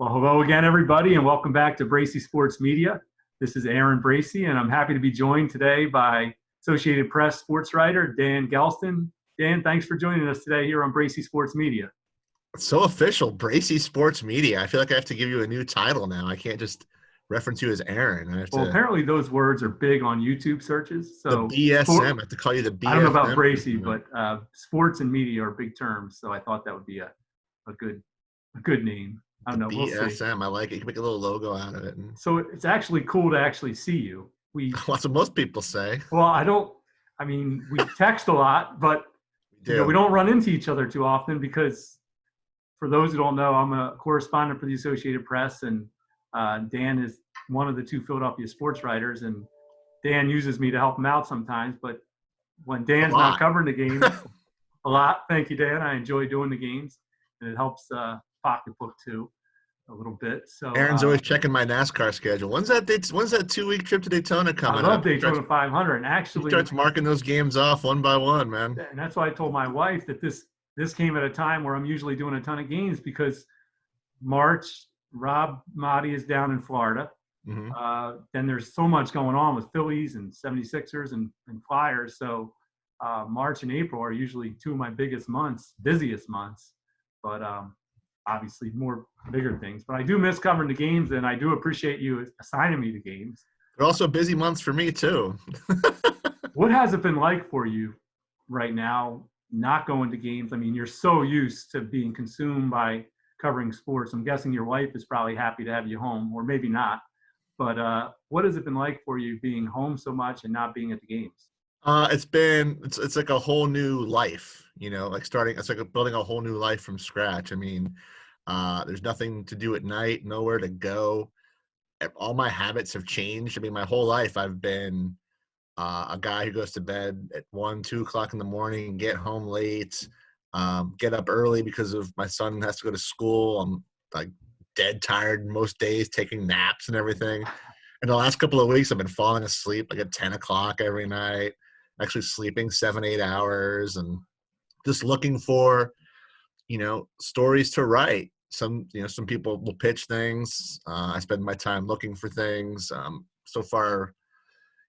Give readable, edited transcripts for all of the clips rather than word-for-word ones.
Well, hello again, everybody, and welcome back to Bracy Sports Media. This is Aaron Bracy, and I'm happy to be joined today by Associated Press sports writer Dan Gelston. Dan, thanks for joining us today here on Bracy Sports Media. It's so official, Bracy Sports Media. I feel like I have to give you a new title now. I can't just reference you as Aaron. Well, apparently those words are big on YouTube searches. So the BSM, I have to call you the BSM. I don't know about Bracy, but sports and media are big terms, so I thought that would be a good name. I don't know. BSM, we'll see. I like it. You can make a little logo out of it. So it's actually cool to actually see you. That's what most people say. Well, we text a lot, but we don't run into each other too often because for those who don't know, I'm a correspondent for the Associated Press, and Dan is one of the two Philadelphia sports writers, and Dan uses me to help him out sometimes. But when Dan's not covering the games, a lot. Thank you, Dan. I enjoy doing the games, and it helps pocketbook too a little bit. So Aaron's always checking my NASCAR schedule. When's that 2-week trip to Daytona coming up? I love Daytona 500, and actually he starts marking those games off one by one, man. And that's why I told my wife that this came at a time where I'm usually doing a ton of games because March, Rob Motti is down in Florida. Mm-hmm. Then there's so much going on with Phillies and 76ers and Flyers. So March and April are usually two of my busiest months. But obviously bigger things. But I do miss covering the games, and I do appreciate you assigning me the games. They're also busy months for me too. What has it been like for you right now, not going to games? I mean, you're so used to being consumed by covering sports. I'm guessing your wife is probably happy to have you home, or maybe not. But what has it been like for you being home so much and not being at the games? It's like a whole new life, it's like building a whole new life from scratch. I mean, there's nothing to do at night, nowhere to go. All my habits have changed. I mean, my whole life I've been a guy who goes to bed at 1, 2 o'clock in the morning, get home late, get up early because of my son has to go to school. I'm like dead tired most days, taking naps and everything. And the last couple of weeks I've been falling asleep like at 10 o'clock every night, actually sleeping 7-8 hours, and just looking for, stories to write. Some people will pitch things. I spend my time looking for things. So far,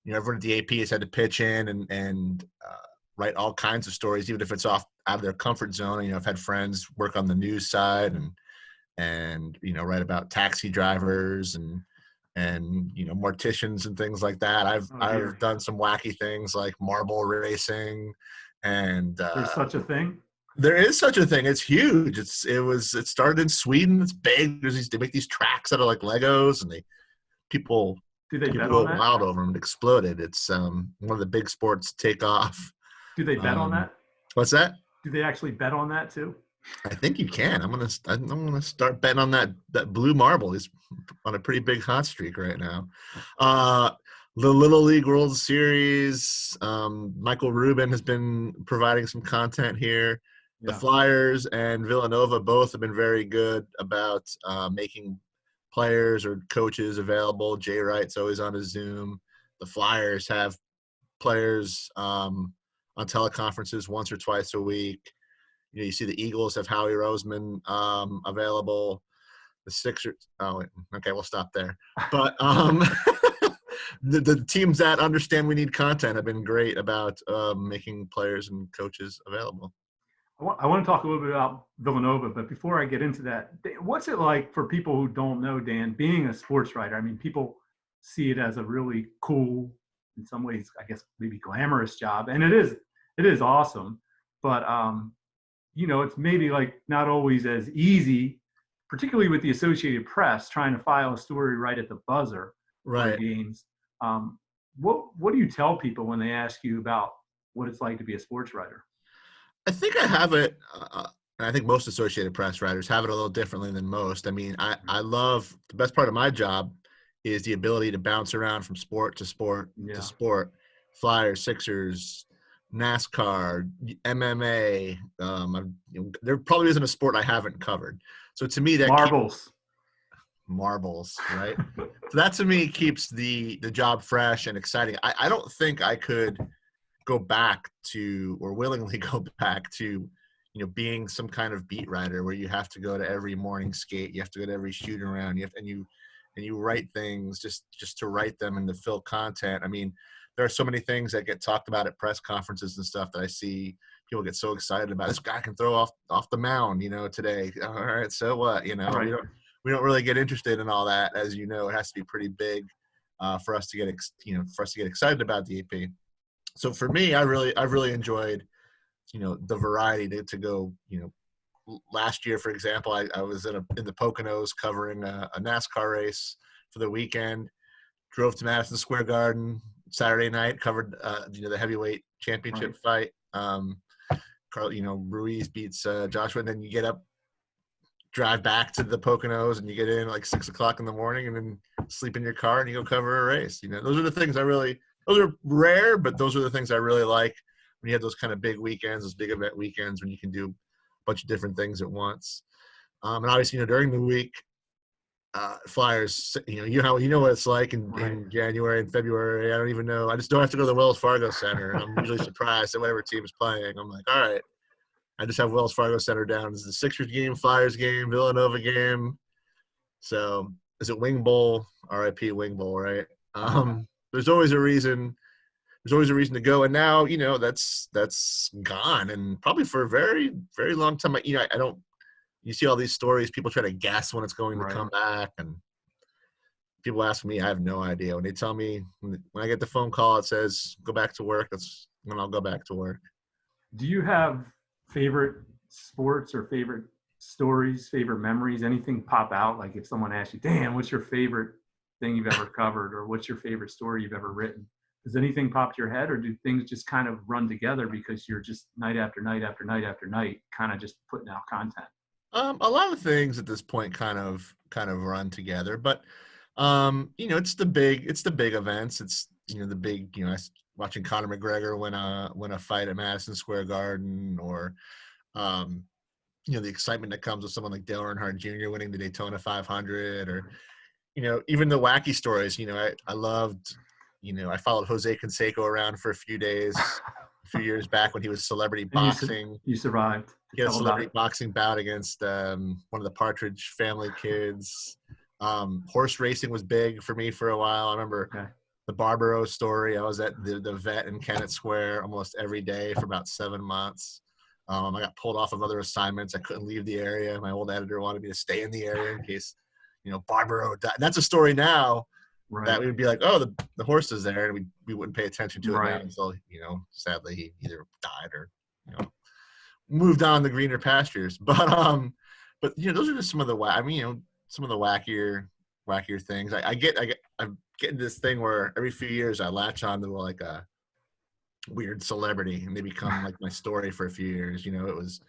everyone at the AP has had to pitch in and write all kinds of stories, even if it's out of their comfort zone. I've had friends work on the news side and write about taxi drivers and morticians and things like that. I've done some wacky things like marble racing, and there's such a thing. There is such a thing. It's huge. It started in Sweden. It's big. They make these tracks out of like Legos, and people go wild over them. It exploded. It's one of the big sports to take off. Do they bet on that? What's that? Do they actually bet on that too? I think you can. I'm gonna start betting on that blue marble. He's on a pretty big hot streak right now. The Little League World Series. Michael Rubin has been providing some content here. Yeah. The Flyers and Villanova both have been very good about making players or coaches available. Jay Wright's always on a Zoom. The Flyers have players on teleconferences once or twice a week. You see the Eagles have Howie Roseman available. The Sixers. Oh, okay, we'll stop there. But the teams that understand we need content have been great about making players and coaches available. I want to talk a little bit about Villanova, but before I get into that, what's it like for people who don't know, Dan, being a sports writer? I mean, people see it as a really cool, in some ways, I guess maybe glamorous job, and it is awesome. But it's maybe like not always as easy, particularly with the Associated Press trying to file a story right at the buzzer for games. What do you tell people when they ask you about what it's like to be a sports writer? I think I have it, and I think most Associated Press writers have it a little differently than most. I mean, I love the best part of my job is the ability to bounce around from sport to sport to sport. Flyers, Sixers, NASCAR, MMA. There probably isn't a sport I haven't covered. So to me, that marbles, right? So that to me keeps the job fresh and exciting. I don't think I could go back to or willingly go back to being some kind of beat writer where you have to go to every morning skate, you have to go to every shoot around, and you write things just to write them and to fill content. I mean, there are so many things that get talked about at press conferences and stuff that I see people get so excited about. This guy can throw off the mound, today. All right, so what? Right. We don't really get interested in all that, as you know. It has to be pretty big for us to get excited about the AP. So for me, I've really enjoyed the variety to go. Last year, for example, I was in the Poconos covering a NASCAR race for the weekend. Drove to Madison Square Garden Saturday night, covered the heavyweight championship fight. Ruiz beats Joshua, and then you get up, drive back to the Poconos, and you get in like 6 o'clock in the morning, and then sleep in your car and you go cover a race. Those are the things those are rare, but those are the things I really like when you have those kind of big weekends, those big event weekends when you can do a bunch of different things at once. And obviously, during the week, Flyers, you know what it's like in January and February. I don't even know. I just don't have to go to the Wells Fargo Center, and I'm usually surprised at whatever team is playing. I'm like, all right, I just have Wells Fargo Center down. This is the Sixers game, Flyers game, Villanova game. So is it Wing Bowl? RIP Wing Bowl, right? There's always a reason. There's always a reason to go, and now that's gone, and probably for a very, very long time. I don't. You see all these stories, people try to guess when it's going to come back, and people ask me, I have no idea. When they tell me, when I get the phone call, it says, go back to work, that's when I'll go back to work. Do you have favorite sports or favorite stories, favorite memories, anything pop out? Like if someone asks you, Dan, what's your favorite thing you've ever covered, or what's your favorite story you've ever written? Does anything pop to your head, or do things just kind of run together because you're just night after night after night after night kind of just putting out content? A lot of things at this point kind of run together, but it's the big events. It's the big watching Conor McGregor win a fight at Madison Square Garden, or the excitement that comes with someone like Dale Earnhardt Jr. winning the Daytona 500, or even the wacky stories. I loved. I followed Jose Canseco around for a few days, a few years back when he was celebrity boxing. You survived. He had a celebrity boxing bout against one of the Partridge Family kids. Horse racing was big for me for a while. I remember the Barbaro story. I was at the vet in Kennett Square almost every day for about 7 months. I got pulled off of other assignments. I couldn't leave the area. My old editor wanted me to stay in the area in case, Barbaro died. That's a story now that we would be like, oh, the horse is there, and we wouldn't pay attention to it now until, sadly he either died or, moved on to greener pastures. But those are just some of the some of the wackier things. I'm getting this thing where every few years I latch on to like a weird celebrity, and they become like my story for a few years. It was. Is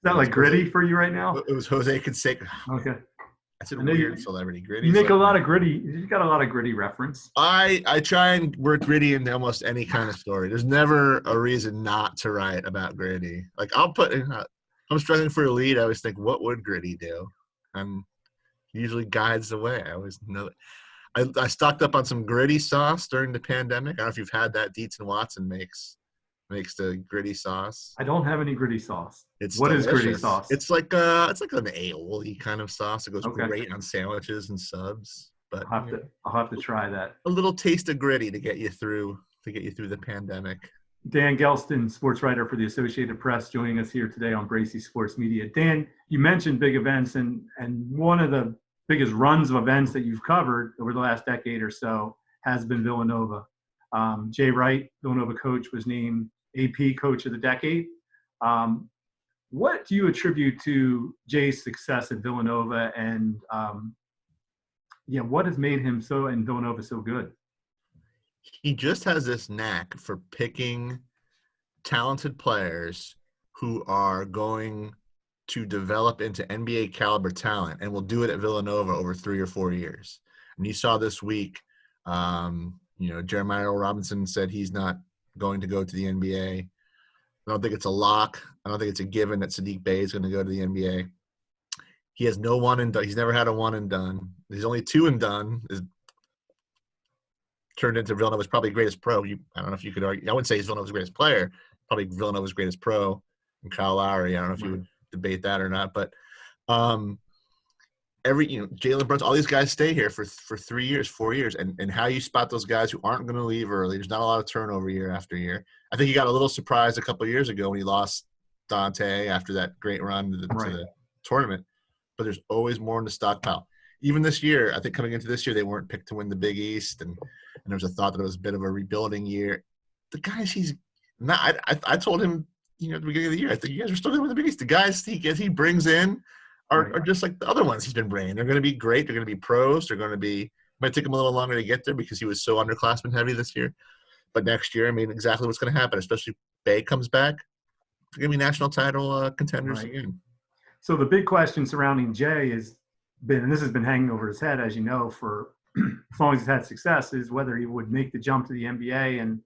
that like Gritty for you right now? It was Jose Canseco. Okay. That's a weird celebrity. Gritty. You make a lot of Gritty. You got a lot of Gritty reference. I try and work Gritty into almost any kind of story. There's never a reason not to write about Gritty. Like I'm struggling for a lead. I always think, what would Gritty do? And usually guides the way. I always know it. I stocked up on some Gritty sauce during the pandemic. I don't know if you've had that. Dietz and Watson makes the Gritty sauce. I don't have any Gritty sauce. What is Gritty sauce? It's like an aioli kind of sauce. It goes great on sandwiches and subs. But I'll have to try that. A little taste of Gritty to get you through the pandemic. Dan Gelston, sports writer for the Associated Press, joining us here today on Bracy Sports Media. Dan, you mentioned big events, and one of the biggest runs of events that you've covered over the last decade or so has been Villanova. Jay Wright, Villanova coach, was named AP Coach of the Decade. What do you attribute to Jay's success at Villanova, and what has made him and Villanova so good? He just has this knack for picking talented players who are going to develop into NBA caliber talent, and will do it at Villanova over 3 or 4 years. And you saw this week, Jeremiah Robinson said he's not going to go to the NBA. I don't think it's a lock. I don't think it's a given that Sadiq Bey is going to go to the NBA. He has no one and done. He's never had a one and done. He's only two and done. Is turned into Villanova's probably greatest pro. I don't know if you could argue. I wouldn't say he's Villanova's greatest player. Probably Villanova's greatest pro. and Kyle Lowry. I don't know if you would debate that or not, but Jalen Brunson, all these guys stay here for 3 years, 4 years, and how you spot those guys who aren't going to leave early. There's not a lot of turnover year after year. I think he got a little surprised a couple of years ago when he lost Dante after that great run to the tournament, but there's always more in the stockpile. Even this year, I think coming into this year, they weren't picked to win the Big East, and there was a thought that it was a bit of a rebuilding year. The guys he's not. I told him, at the beginning of the year, I think you guys are still going to win the Big East. The guys he brings in are just like the other ones he's been bringing. They're going to be great. They're going to be pros. They're going to be – might take him a little longer to get there because he was so underclassman heavy this year. But next year, I mean, exactly what's going to happen, especially if Bay comes back. They're going to be national title contenders again. So the big question surrounding Jay has been – and this has been hanging over his head, as you know, for as long as he's had success, is whether he would make the jump to the NBA. And,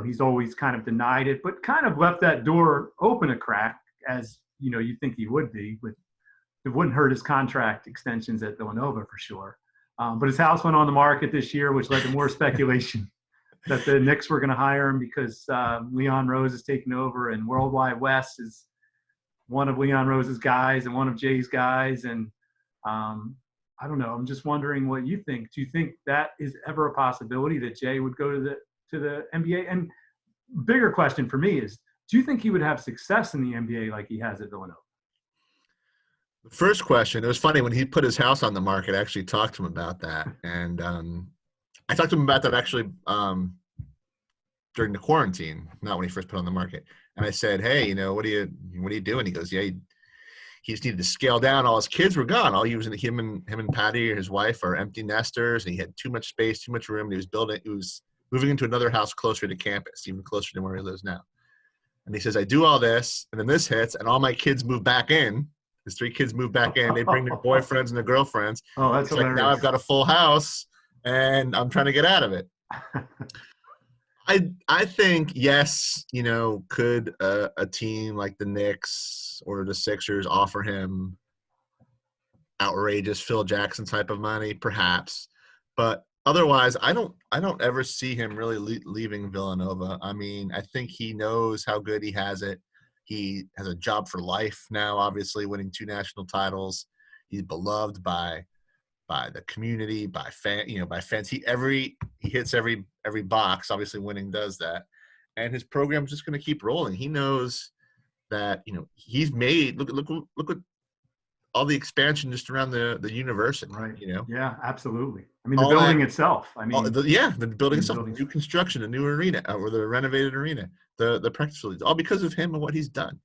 he's always kind of denied it, but kind of left that door open a crack as, you think he would be with – it wouldn't hurt his contract extensions at Villanova for sure. But his house went on the market this year, which led to more speculation that the Knicks were going to hire him because Leon Rose is taking over, and Worldwide West is one of Leon Rose's guys and one of Jay's guys. And I don't know. I'm just wondering what you think. Do you think that is ever a possibility that Jay would go to the NBA? And bigger question for me is, do you think he would have success in the NBA like he has at Villanova? The first question, it was funny when he put his house on the market. I actually talked to him about that, and I talked to him about that actually during the quarantine, not when he first put it on the market. And I said, "Hey, what are you doing?" He goes, "Yeah, he just needed to scale down. All his kids were gone. All he was in him and Patty, his wife, are empty nesters, and he had too much space, too much room. And he was moving into another house closer to campus, even closer to where he lives now. And he says, I do all this, and then this hits, and all my kids move back in." His 3 kids move back in. They bring their boyfriends and their girlfriends. Oh, that's hilarious. Like, now I've got a full house, and I'm trying to get out of it. I think, yes, could a team like the Knicks or the Sixers offer him outrageous Phil Jackson type of money? Perhaps. But otherwise, I don't ever see him really leaving Villanova. I mean, I think he knows how good he has it. He has a job for life now, obviously winning 2 national titles. He's beloved by the community, by fans. He hits every box. Obviously, winning does that, and his program's just going to keep rolling. He knows that he's made. Look at all the expansion just around the university. Right. Yeah, absolutely. I mean, the building itself. I mean, the building itself, the new construction, the new arena, or the renovated arena, the practice facilities, all because of him and what he's done.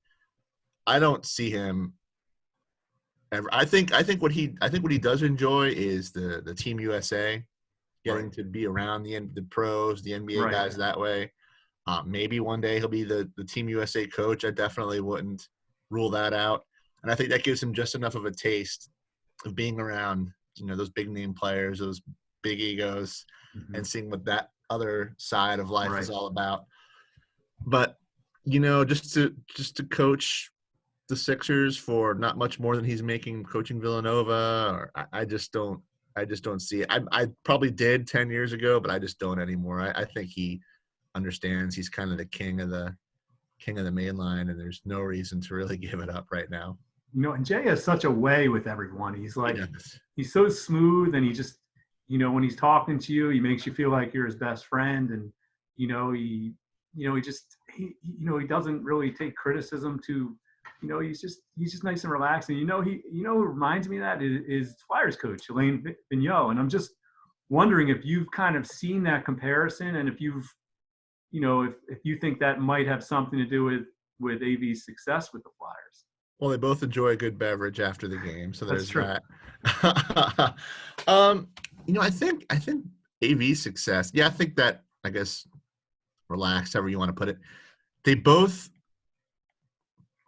I don't see him ever. I think what he does enjoy is the Team USA, getting to be around the pros, the NBA guys that way. Maybe one day he'll be the Team USA coach. I definitely wouldn't rule that out. And I think that gives him just enough of a taste of being around, those big name players, those big egos, and seeing what that other side of life is all about. But, just to coach the Sixers for not much more than he's making coaching Villanova, or I just don't see it. I probably did 10 years ago, but I just don't anymore. I think he understands he's kind of the king of the main line, and there's no reason to really give it up right now. And Jay has such a way with everyone. He's like, he's so smooth, and he just, when he's talking to you, he makes you feel like you're his best friend. And, he doesn't really take criticism to, he's just nice and relaxed. And, who reminds me of that is Flyers coach, Alain Vigneault. And I'm just wondering if you've kind of seen that comparison, and if you've, if you think that might have something to do with AV's success with the Flyers. Well, they both enjoy a good beverage after the game, so there's that. I think AV's success. Yeah, I think that, I guess, relaxed, however you want to put it. They both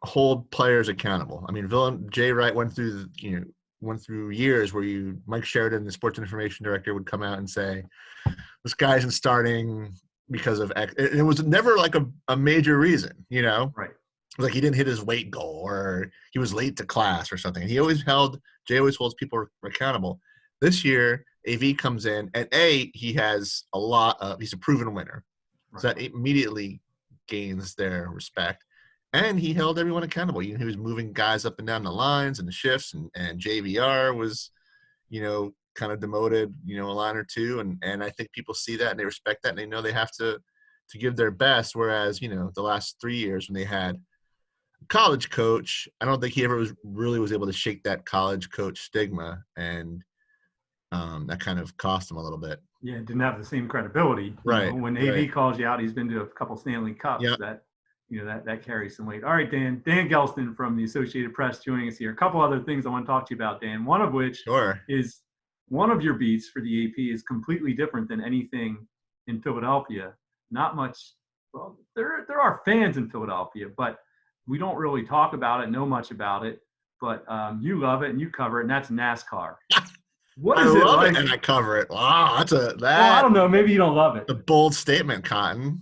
hold players accountable. I mean, Jay Wright went through years where Mike Sheridan, the sports information director, would come out and say, "This guy isn't starting because of X." It was never like a major reason, Right. Like he didn't hit his weight goal, or he was late to class or something. Jay always holds people accountable. This year, AV comes in, and he's a proven winner. Right. So that immediately gains their respect. And he held everyone accountable. He was moving guys up and down the lines and the shifts, and JVR was, kind of demoted, a line or two. And I think people see that and they respect that and they know they have to give their best. Whereas, the last 3 years when they had a college coach, I don't think he ever was able to shake that college coach stigma. And that kind of cost him a little bit. Yeah, didn't have the same credibility. Right. When AV calls you out, he's been to a couple Stanley Cups. Yep. That carries some weight. All right, Dan Gelston from the Associated Press joining us here. A couple other things I want to talk to you about, Dan. One of which is one of your beats for the AP is completely different than anything in Philadelphia. Not much. Well, there are fans in Philadelphia, but we don't really talk about it, know much about it. But you love it and you cover it, and that's NASCAR. What is I it love like? it and I cover it. Wow, Well, I don't know. Maybe you don't love it. A bold statement, Cotton.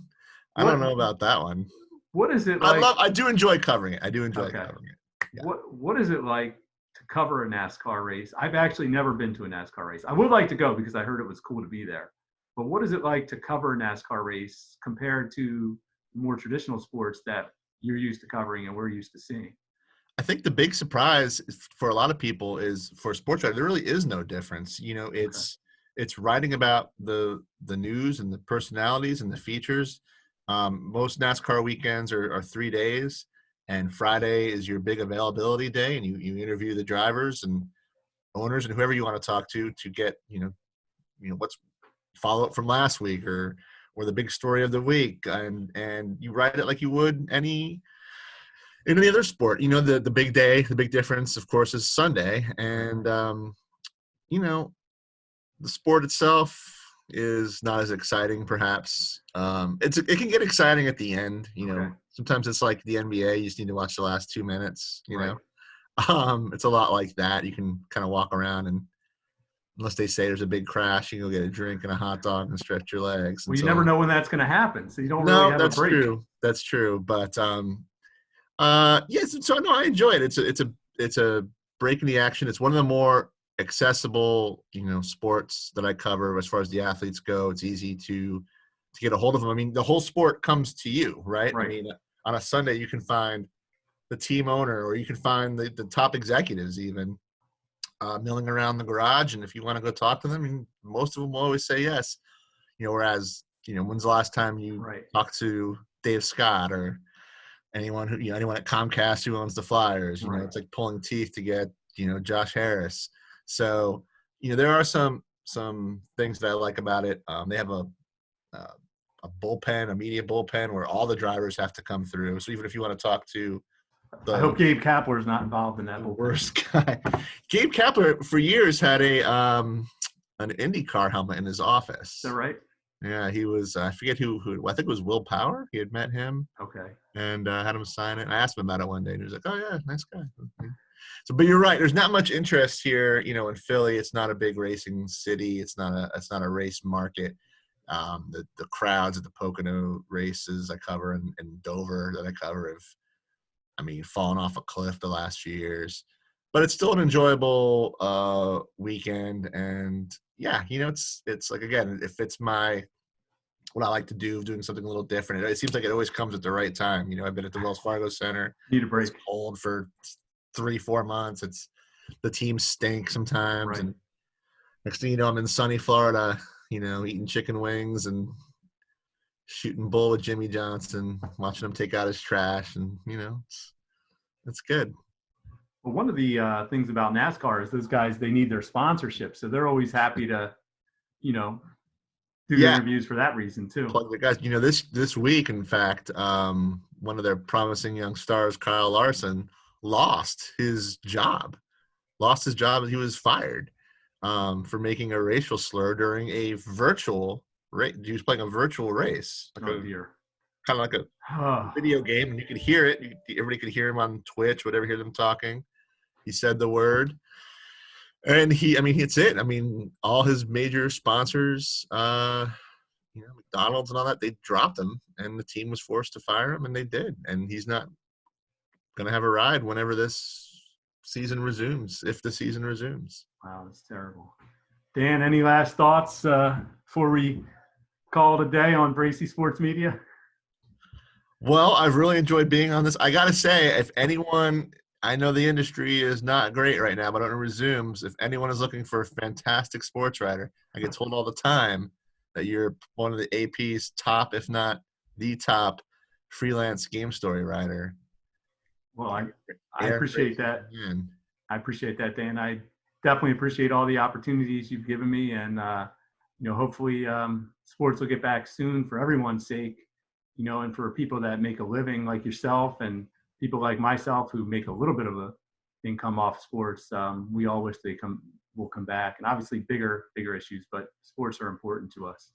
I don't know about that one. What is it like? I do enjoy covering it. I do enjoy covering it. Yeah. What is it like to cover a NASCAR race? I've actually never been to a NASCAR race. I would like to go because I heard it was cool to be there. But what is it like to cover a NASCAR race compared to more traditional sports that you're used to covering and we're used to seeing? I think the big surprise for a lot of people is for a sports writer, there really is no difference. It's writing about the news and the personalities and the features. Most NASCAR weekends are 3 days, and Friday is your big availability day, and you interview the drivers and owners and whoever you want to talk to get what's follow up from last week or the big story of the week, and you write it like you would any other sport. The big day, the big difference, of course, is Sunday, and the sport itself is not as exciting, perhaps. It can get exciting at the end. Sometimes it's like the NBA. You just need to watch the last 2 minutes. It's a lot like that. You can kind of walk around, and unless they say there's a big crash, you can go get a drink and a hot dog and stretch your legs. Well, you never know when that's going to happen, so you don't really have a break. That's true. But yes, so no, I enjoy it. It's a break in the action. It's one of the more accessible, sports that I cover as far as the athletes go. It's easy to get a hold of them. I mean, the whole sport comes to you, right? I mean, on a Sunday, you can find the team owner, or you can find the top executives even milling around the garage. And if you want to go talk to them, most of them will always say yes. Whereas, when's the last time you talked to Dave Scott or anyone at Comcast who owns the Flyers? It's like pulling teeth to get, Josh Harris. So, there are some things that I like about it. They have a bullpen, a media bullpen, where all the drivers have to come through. So even if you want to talk to I hope Gabe Kapler is not involved in that bullpen. Worst guy. Gabe Kapler for years had an IndyCar helmet in his office. Is that right? Yeah, he was. I forget who. I think it was Will Power. He had met him. Okay. And had him sign it. And I asked him about it one day, and he was like, "Oh yeah, nice guy." So, but you're right. There's not much interest here. In Philly, it's not a big racing city. It's not a race market. The crowds at the Pocono races I cover and Dover that I cover have, fallen off a cliff the last few years. But it's still an enjoyable weekend. And yeah, it's like, again, if it's what I like to do, doing something a little different. It seems like it always comes at the right time. I've been at the Wells Fargo Center. Need a break. It's cold for 3-4 months. The team stink sometimes. And next thing you know, I'm in sunny Florida, eating chicken wings and shooting bull with Jimmy Johnson, watching him take out his trash. And, it's good. Well, one of the things about NASCAR is those guys, they need their sponsorship. So they're always happy to, do interviews for that reason too. Plug the guys. This week, in fact, one of their promising young stars, Kyle Larson, lost his job. He was fired for making a racial slur during a virtual race. He was playing a virtual race, kind of like a video game, and you could hear it. Everybody could hear him on Twitch, whatever. Hear them talking. He said the word. And it's it. All his major sponsors, McDonald's and all that, they dropped him, and the team was forced to fire him, and they did. And he's not going to have a ride whenever this season resumes, if the season resumes. Wow, that's terrible. Dan, any last thoughts before we call it a day on Bracy Sports Media? Well, I've really enjoyed being on this. I got to say, if anyone, I know the industry is not great right now, but on resumes, if anyone is looking for a fantastic sports writer, I get told all the time that you're one of the AP's top, if not the top, freelance game story writer. Well, I Aaron appreciate Bracy, that. man. I appreciate that, Dan. I definitely appreciate all the opportunities you've given me, and hopefully sports will get back soon for everyone's sake. And for people that make a living like yourself, and people like myself who make a little bit of a income off sports. We all wish they will come back, and obviously bigger issues, but sports are important to us.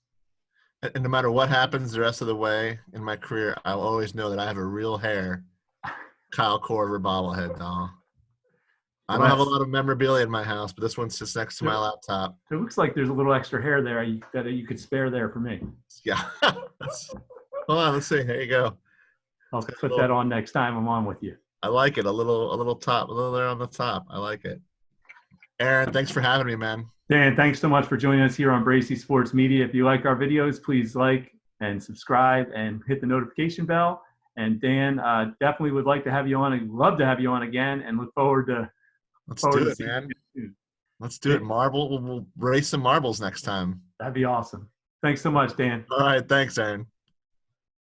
And no matter what happens the rest of the way in my career, I'll always know that I have a real hair Kyle Korver bobblehead doll. I Well, don't have a lot of memorabilia in my house, but this one sits next to my it laptop. looks like there's a little extra hair there that you could spare there for me. Yeah. Hold on, let's see. Here you go. I'll put that on next time I'm on with you. I like it. A little top, a little there on the top. I like it. Aaron, thanks for having me, man. Dan, thanks so much for joining us here on Bracy Sports Media. If you like our videos, please like and subscribe and hit the notification bell. And Dan, definitely would like to have you on. I'd love to have you on again, and look forward to. Let's do it, man. Let's do it. We'll race some marbles next time. That'd be awesome. Thanks so much, Dan. All right. Thanks, Aaron.